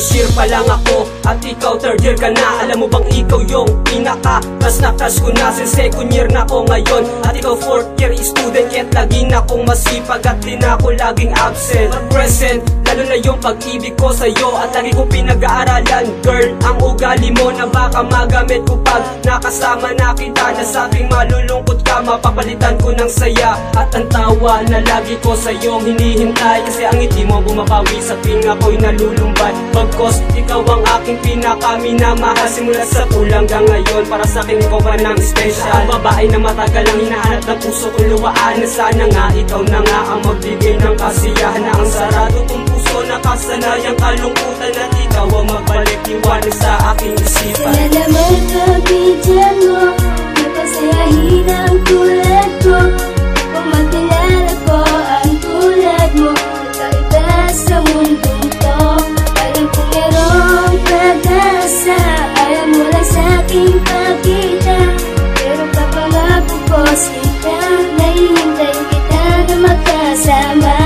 first year pa lang ako at ikaw third year ka na. Alam mo bang ikaw yung pinaka-class na class ko na, since second year na ako ngayon. At ikaw fourth year student, kaya't lagi na akong masipag at di na ako laging absent. At present, lalo na yung pag-ibig ko sa'yo at lagi kong pinag-aaralan. Girl, ang ugali mo na baka magamit ko pag nakasama na kita. Nasabing malulungkot ka, mapapalitan ko ng saya. At ang tawa na lagi ko sa'yo hinihintay, kasi ang ngiti mo bumabawi sa tuwing ako'y nalulumbay. Bagkos ikaw ang aking pinakaminamahal, simula sa pulang hanggang ngayon. Para sa'kin ikaw ba ng special, ang babae na matagal ang hinahanap ng puso kong luwaan. Na sana nga ikaw na nga ang magbigay ng kasiyahan, na ang sarado kong puso nakasanayang kalungkutan, at ikaw ang magbalik-iwanag sa aking isipan. Sana naman kabidyan mo, napasayahin ang tulad ko. Kung makilala ko ang tulad mo, kakaiba sa mundong to. Alam kong merong pag-asa, ayaw mo lang sa'king pagkita. Pero kapangako ko sila, nahihintay kita na magkasama.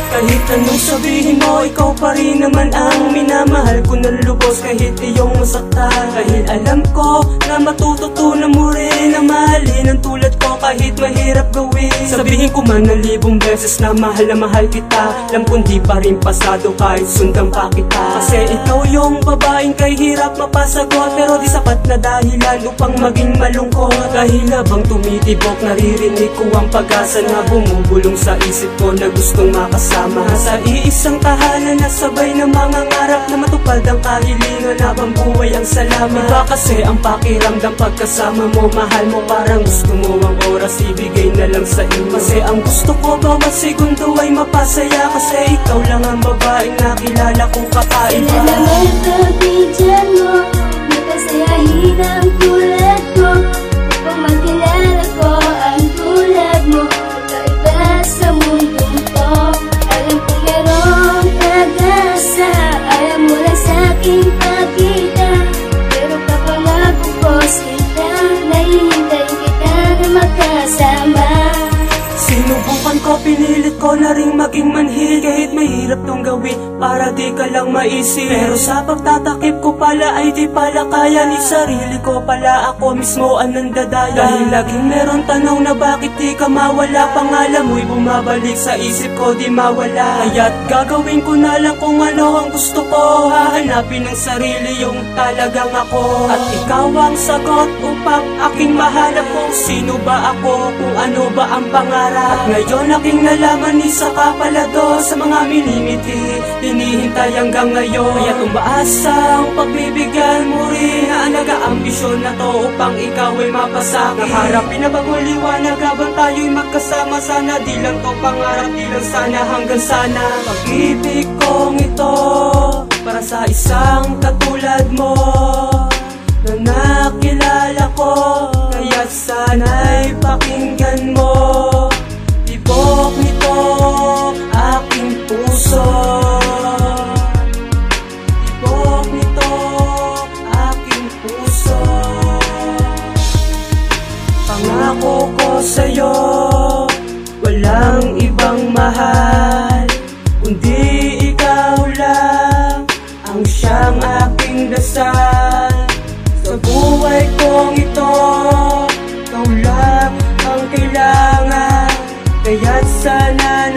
Kahit anong sabihin mo, ikaw pa rin naman ang minamahal ko ng lubos, kahit iyong masaktan. Dahil alam ko na matututunan mo rin na mahalin ang tulad ko kahit mahirap gawin. Sabihin ko man ng 1,000 beses na mahal kita, alam kong di pa rin pasado kahit sundan pa kita. Kasi ikaw yung babaeng kay hirap mapasagot, pero di sapat na dahilan upang maging malungkot. Dahil habang tumitibok, naririnig ko ang pag-asa na bumubulong sa isip ko, na gustong makasama sa iisang tahanan na sabay na mga ngarap, na matupad ang kahilingan habang buhay ang salamat. Iba kasi ang pakiramdam pagkasama mo, mahal mo, parang gusto mo ang oras ibigay na lang sa inyo. Kasi ang gusto ko bawat segundo ay mapasaya, kasi ikaw lang ang babaeng nakilala kong kakaiba. Sana naman kabidyan mo, napasayahin ang tulad ko. Kung makilala ko ang tulad mo, kakaiba sa mundong to. Alam kong merong pag-asa, ayaw mo lang sa'king pagkita. Pero kapangako ko sila, nahihintay kita na magkasama. Sinubukan ko, pinilit ko na rin maging manhid, kahit mahirap tong gawin para di ka lang maisip. Pero sa pagtatakip ko pala ay di pala kaya, ni sarili ko pala ako mismo ang nandadaya. Dahil laging meron tanong na bakit di ka mawala, pangalan mo'y bumabalik sa isip ko, di mawala. Kaya't gagawin ko na lang kung ano ang gusto ko, hahanapin ng sarili yung talagang ako. At ikaw ang sagot upang aking mahanap kung sino ba ako, kung ano ba ang pangarap. At ngayon aking nalaman, isa ka pala do sa mga minimiti, hinihintay hanggang ngayon. Kaya tumaasang pagbibigyan mo rin na nag-aambisyon na to upang ikaw ay mapasakit. Naharapin na bagong liwanag habang tayo'y magkasama. Sana di lang to pangarap, di lang sana hanggang sana. Pag-ibig kong ito para sa isang katulad mo na nakilala ko, kaya sana'y pakinggan mo. Tibok nito aking puso, tibok nito aking puso. Pangako ko sa'yo, walang ibang mahal kundi ikaw lang ang siyang aking dasal. Sa buhay kong ito, ikaw lang ang kailangan. Kaya't sana